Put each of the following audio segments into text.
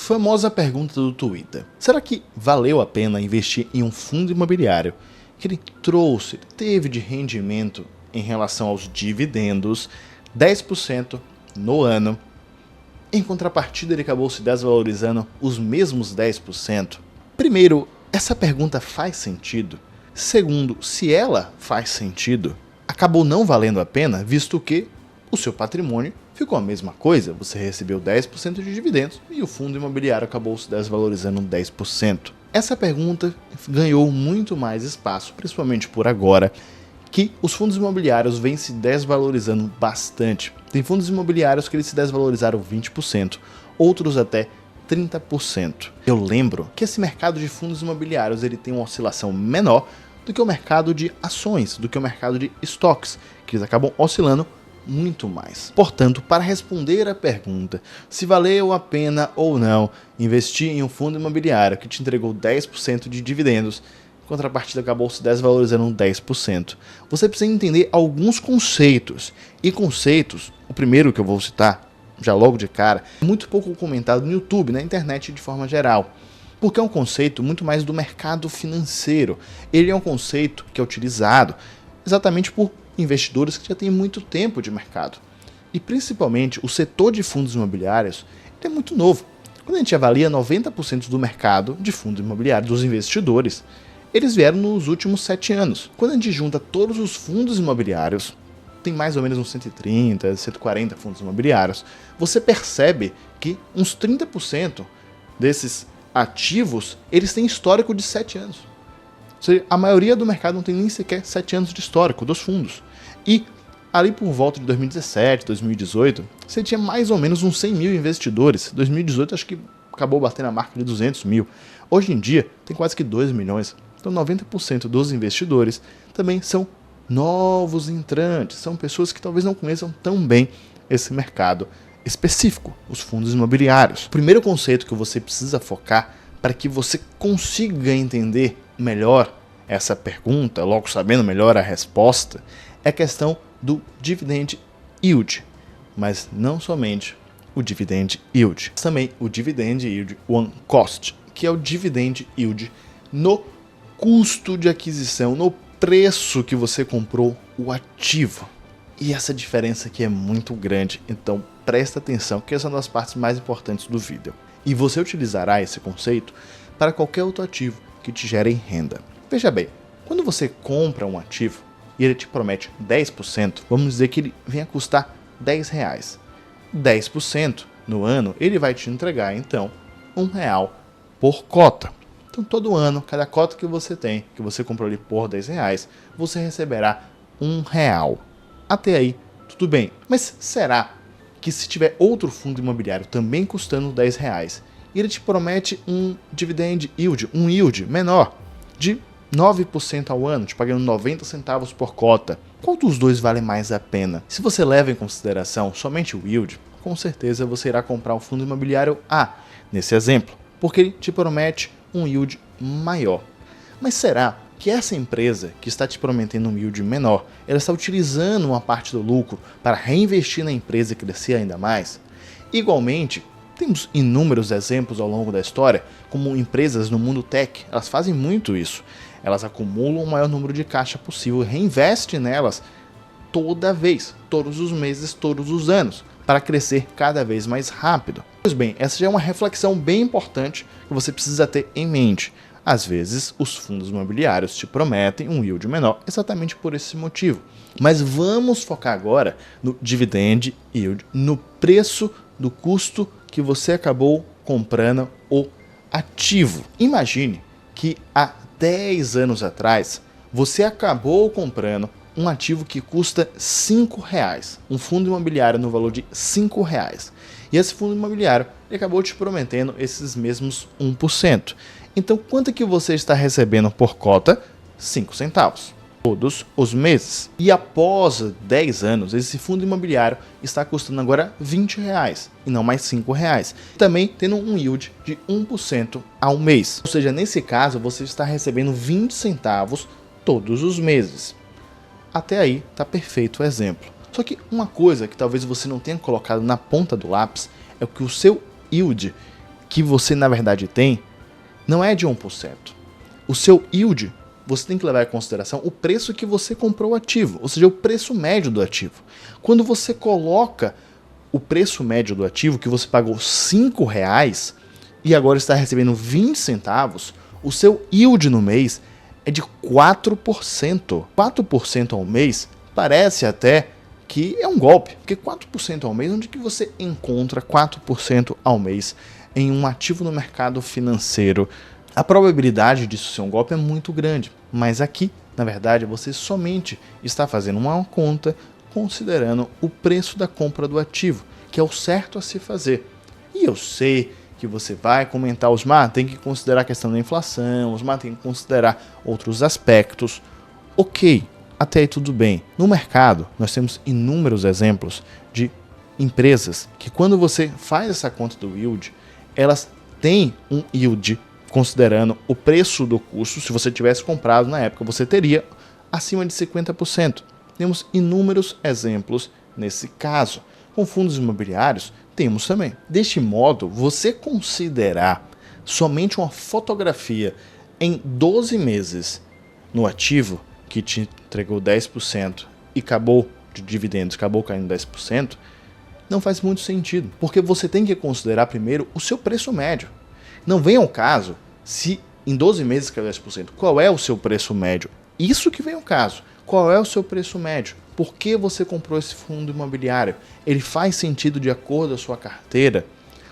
famosa pergunta do Twitter. Será que valeu a pena investir em um fundo imobiliário que ele teve de rendimento em relação aos dividendos 10% no ano? Em contrapartida, ele acabou se desvalorizando os mesmos 10%. Primeiro, essa pergunta faz sentido? Segundo, se ela faz sentido, acabou não valendo a pena, visto que o seu patrimônio ficou a mesma coisa. Você recebeu 10% de dividendos e o fundo imobiliário acabou se desvalorizando 10%. Essa pergunta ganhou muito mais espaço, principalmente por agora, que os fundos imobiliários vêm se desvalorizando bastante. Tem fundos imobiliários que eles se desvalorizaram 20%, outros até 30%. Eu lembro que esse mercado de fundos imobiliários ele tem uma oscilação menor do que o mercado de ações, do que o mercado de estoques, que eles acabam oscilando muito mais. Portanto, para responder a pergunta se valeu a pena ou não investir em um fundo imobiliário que te entregou 10% de dividendos, em contrapartida acabou se desvalorizando 10%, você precisa entender alguns conceitos. E conceitos, o primeiro que eu vou citar, já logo de cara, é muito pouco comentado no YouTube, na internet de forma geral, porque é um conceito muito mais do mercado financeiro. Ele é um conceito que é utilizado exatamente por investidores que já têm muito tempo de mercado. E principalmente o setor de fundos imobiliários é muito novo. Quando a gente avalia 90% do mercado de fundos imobiliários, dos investidores, eles vieram nos últimos 7 anos. Quando a gente junta todos os fundos imobiliários, tem mais ou menos uns 130, 140 fundos imobiliários, você percebe que uns 30% desses ativos, eles têm histórico de 7 anos. Ou seja, a maioria do mercado não tem nem sequer 7 anos de histórico dos fundos. E ali por volta de 2017, 2018, você tinha mais ou menos uns 100 mil investidores. 2018 acho que acabou batendo a marca de 200 mil. Hoje em dia tem quase que 2 milhões. Então 90% dos investidores também são novos entrantes, são pessoas que talvez não conheçam tão bem esse mercado específico, os fundos imobiliários. O primeiro conceito que você precisa focar para que você consiga entender melhor essa pergunta, logo sabendo melhor a resposta, é a questão do dividend yield, mas não somente o dividend yield, mas também o dividend yield on cost, que é o dividend yield no custo de aquisição, no preço que você comprou o ativo. E essa diferença aqui é muito grande, então presta atenção que essa é uma das partes mais importantes do vídeo. E você utilizará esse conceito para qualquer outro ativo que te gere renda. Veja bem, quando você compra um ativo e ele te promete 10%, vamos dizer que ele venha a custar R$10. 10% no ano, ele vai te entregar então R$1 por cota. Então todo ano, cada cota que você tem, que você comprou ali por R$10, você receberá R$1. Até aí, tudo bem. Mas será que se tiver outro fundo imobiliário também custando R$10, e ele te promete um dividend yield, um yield menor, de 9% ao ano, te pagando 90 centavos por cota, qual dos dois vale mais a pena? Se você leva em consideração somente o yield, com certeza você irá comprar um fundo imobiliário A, nesse exemplo, porque ele te promete um yield maior. Mas será que essa empresa que está te prometendo um yield menor, ela está utilizando uma parte do lucro para reinvestir na empresa e crescer ainda mais? Igualmente, temos inúmeros exemplos ao longo da história, como empresas no mundo tech, elas fazem muito isso. Elas acumulam o maior número de caixa possível, reinvestem nelas toda vez, todos os meses, todos os anos, para crescer cada vez mais rápido. Pois bem, essa já é uma reflexão bem importante que você precisa ter em mente. Às vezes, os fundos imobiliários te prometem um yield menor exatamente por esse motivo. Mas vamos focar agora no dividend yield, no preço do custo que você acabou comprando o ativo. Imagine que há 10 anos atrás, você acabou comprando um ativo que custa R$5, um fundo imobiliário no valor de R$5. E esse fundo imobiliário ele acabou te prometendo esses mesmos 1%. Então, quanto é que você está recebendo por cota? 5 centavos. Todos os meses. E após 10 anos, esse fundo imobiliário está custando agora R$20 e não mais R$5. Também tendo um yield de 1% ao mês. Ou seja, nesse caso, você está recebendo 20 centavos todos os meses. Até aí está perfeito o exemplo. Só que uma coisa que talvez você não tenha colocado na ponta do lápis é que o seu yield que você na verdade tem não é de 1%. O seu yield, você tem que levar em consideração o preço que você comprou o ativo, ou seja, o preço médio do ativo. Quando você coloca o preço médio do ativo, que você pagou R$5 e agora está recebendo 20 centavos, o seu yield no mês é de 4%. 4% ao mês parece até que é um golpe, porque 4% ao mês, onde que você encontra 4% ao mês em um ativo no mercado financeiro? A probabilidade disso ser um golpe é muito grande, mas aqui, na verdade, você somente está fazendo uma conta considerando o preço da compra do ativo, que é o certo a se fazer. E eu sei que você vai comentar, Osmar, tem que considerar a questão da inflação, Osmar tem que considerar outros aspectos. Ok, até aí tudo bem. No mercado, nós temos inúmeros exemplos de empresas que quando você faz essa conta do yield, elas têm um yield considerando o preço do custo. Se você tivesse comprado na época, você teria acima de 50%. Temos inúmeros exemplos nesse caso. Com fundos imobiliários, temos também. Deste modo, você considerar somente uma fotografia em 12 meses no ativo, que te entregou 10% e acabou de dividendos, acabou caindo 10%, não faz muito sentido. Porque você tem que considerar primeiro o seu preço médio. Não vem ao caso se em 12 meses caiu 10%. Qual é o seu preço médio? Isso que vem ao caso. Qual é o seu preço médio? Por que você comprou esse fundo imobiliário? Ele faz sentido de acordo com a sua carteira?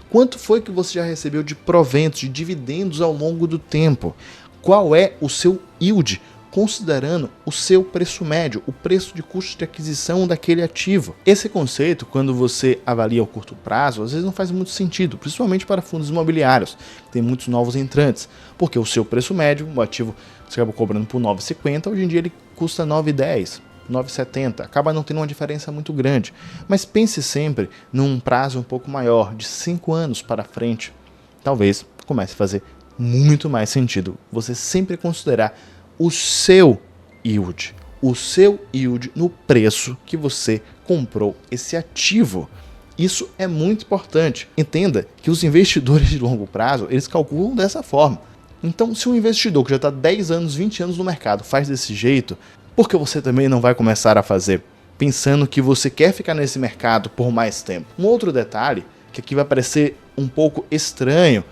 Quanto foi que você já recebeu de proventos, de dividendos ao longo do tempo? Qual é o seu yield? Considerando o seu preço médio, o preço de custo de aquisição daquele ativo. Esse conceito, quando você avalia o curto prazo, às vezes não faz muito sentido, principalmente para fundos imobiliários, tem muitos novos entrantes, porque o seu preço médio, o ativo você acaba cobrando por 9,50, hoje em dia ele custa 9,10, 9,70, acaba não tendo uma diferença muito grande. Mas pense sempre num prazo um pouco maior, de 5 anos para frente. Talvez comece a fazer muito mais sentido você sempre considerar o seu yield no preço que você comprou esse ativo. Isso é muito importante. Entenda que os investidores de longo prazo, eles calculam dessa forma. Então, se um investidor que já está 10 anos, 20 anos no mercado faz desse jeito, por que você também não vai começar a fazer? Pensando que você quer ficar nesse mercado por mais tempo. Um outro detalhe, que aqui vai parecer um pouco estranho,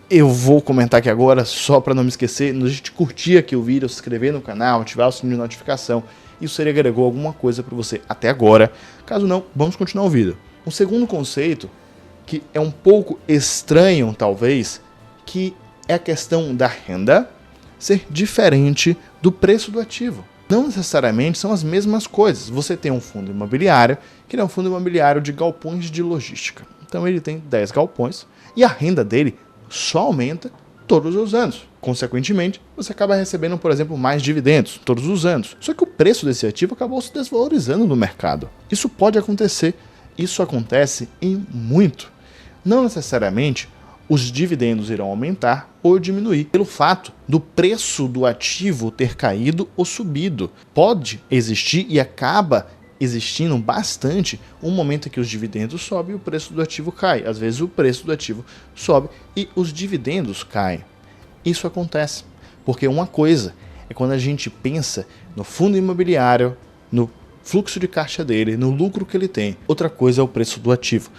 eu vou comentar aqui agora, só para não me esquecer, a gente curtir aqui o vídeo, se inscrever no canal, ativar o sininho de notificação. Isso seria agregou alguma coisa para você até agora. Caso não, vamos continuar o vídeo. Um segundo conceito, que é um pouco estranho talvez, que é a questão da renda ser diferente do preço do ativo. Não necessariamente são as mesmas coisas. Você tem um fundo imobiliário, que é um fundo imobiliário de galpões de logística. Então ele tem 10 galpões e a renda dele só aumenta todos os anos. Consequentemente, você acaba recebendo, por exemplo, mais dividendos todos os anos. Só que o preço desse ativo acabou se desvalorizando no mercado. Isso pode acontecer, isso acontece em muito. Não necessariamente os dividendos irão aumentar ou diminuir pelo fato do preço do ativo ter caído ou subido. Pode existir e acaba existindo bastante um momento em que os dividendos sobem e o preço do ativo cai. Às vezes o preço do ativo sobe e os dividendos caem. Isso acontece porque uma coisa é quando a gente pensa no fundo imobiliário, no fluxo de caixa dele, no lucro que ele tem. Outra coisa é o preço do ativo.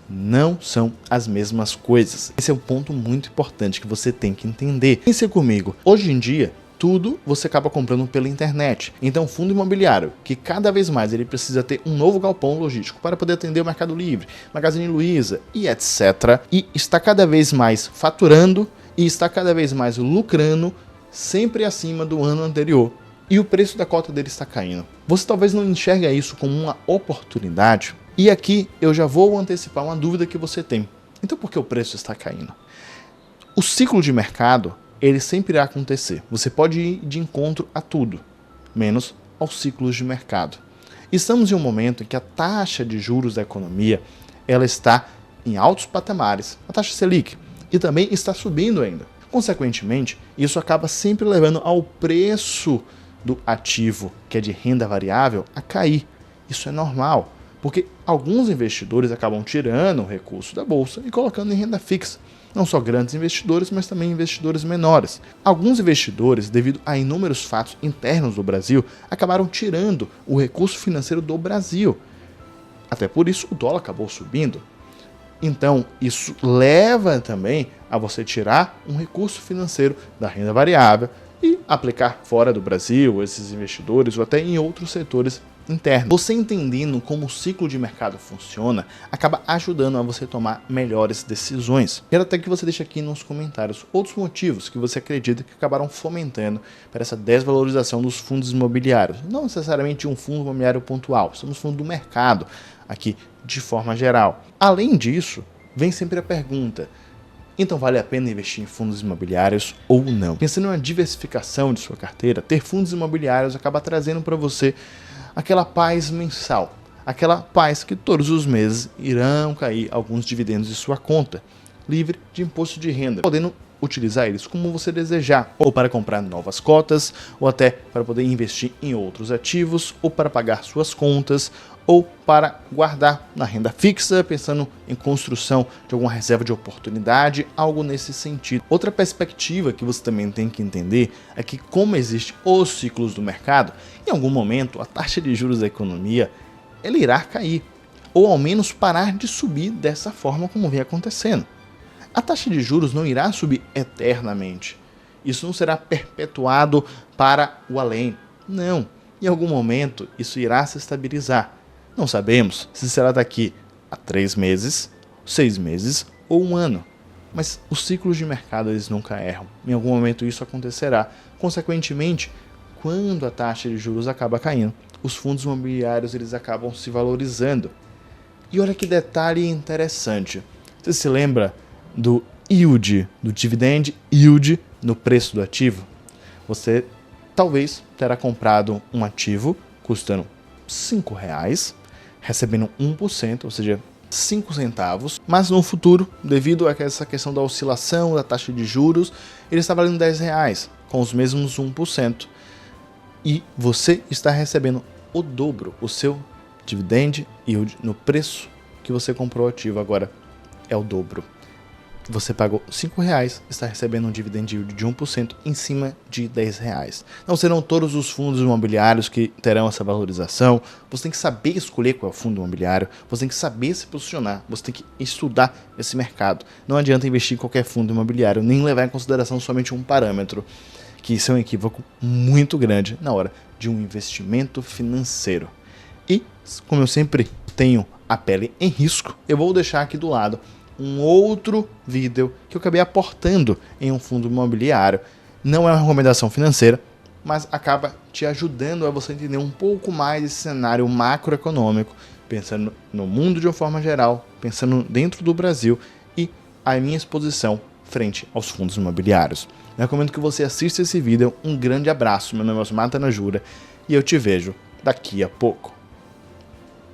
Não são as mesmas coisas. Esse é um ponto muito importante que você tem que entender. Pense comigo, hoje em dia, tudo você acaba comprando pela internet. Então, fundo imobiliário, que cada vez mais ele precisa ter um novo galpão logístico para poder atender o Mercado Livre, Magazine Luiza e etc. E está cada vez mais faturando e está cada vez mais lucrando, sempre acima do ano anterior. E o preço da cota dele está caindo. Você talvez não enxergue isso como uma oportunidade. E aqui eu já vou antecipar uma dúvida que você tem. Então por que o preço está caindo? O ciclo de mercado, ele sempre irá acontecer. Você pode ir de encontro a tudo, menos aos ciclos de mercado. Estamos em um momento em que a taxa de juros da economia, ela está em altos patamares, a taxa Selic, e também está subindo ainda. Consequentemente, isso acaba sempre levando ao preço do ativo, que é de renda variável, a cair. Isso é normal. Porque alguns investidores acabam tirando o recurso da bolsa e colocando em renda fixa. Não só grandes investidores, mas também investidores menores. Alguns investidores, devido a inúmeros fatos internos do Brasil, acabaram tirando o recurso financeiro do Brasil. Até por isso o dólar acabou subindo. Então, isso leva também a você tirar um recurso financeiro da renda variável e aplicar fora do Brasil, esses investidores, ou até em outros setores internos. Você entendendo como o ciclo de mercado funciona, acaba ajudando a você tomar melhores decisões. Quero até que você deixe aqui nos comentários outros motivos que você acredita que acabaram fomentando para essa desvalorização dos fundos imobiliários. Não necessariamente um fundo imobiliário pontual, estamos falando do mercado aqui de forma geral. Além disso, vem sempre a pergunta: então vale a pena investir em fundos imobiliários ou não? Pensando em uma diversificação de sua carteira, ter fundos imobiliários acaba trazendo para você aquela paz mensal, aquela paz que todos os meses irão cair alguns dividendos de sua conta, livre de imposto de renda, podendo utilizar eles como você desejar, ou para comprar novas cotas, ou até para poder investir em outros ativos, ou para pagar suas contas, ou para guardar na renda fixa, pensando em construção de alguma reserva de oportunidade, algo nesse sentido. Outra perspectiva que você também tem que entender é que, como existem os ciclos do mercado, em algum momento a taxa de juros da economia ela irá cair, ou ao menos parar de subir dessa forma como vem acontecendo. A taxa de juros não irá subir eternamente. Isso não será perpetuado para o além. Não. Em algum momento isso irá se estabilizar. Não sabemos se será daqui a 3 meses, 6 meses ou 1 ano. Mas os ciclos de mercado eles nunca erram. Em algum momento isso acontecerá. Consequentemente, quando a taxa de juros acaba caindo, os fundos imobiliários eles acabam se valorizando. E olha que detalhe interessante. Você se lembra do yield, do dividend yield no preço do ativo? Você talvez terá comprado um ativo custando R$5, recebendo 1%, ou seja, 5 centavos, mas no futuro, devido a essa questão da oscilação da taxa de juros, ele está valendo R$10, com os mesmos 1%. E você está recebendo o dobro, o seu dividend yield no preço que você comprou o ativo, agora é o dobro. Você pagou R$5, está recebendo um dividend yield de 1% em cima de R$10. Não serão todos os fundos imobiliários que terão essa valorização. Você tem que saber escolher qual é o fundo imobiliário, você tem que saber se posicionar, você tem que estudar esse mercado. Não adianta investir em qualquer fundo imobiliário, nem levar em consideração somente um parâmetro, que isso é um equívoco muito grande na hora de um investimento financeiro. E, como eu sempre tenho a pele em risco, eu vou deixar aqui do lado um outro vídeo que eu acabei aportando em um fundo imobiliário. Não é uma recomendação financeira, mas acaba te ajudando a você entender um pouco mais esse cenário macroeconômico, pensando no mundo de uma forma geral, pensando dentro do Brasil e a minha exposição frente aos fundos imobiliários. Eu recomendo que você assista esse vídeo. Um grande abraço, meu nome é Osmar Tanajura e eu te vejo daqui a pouco.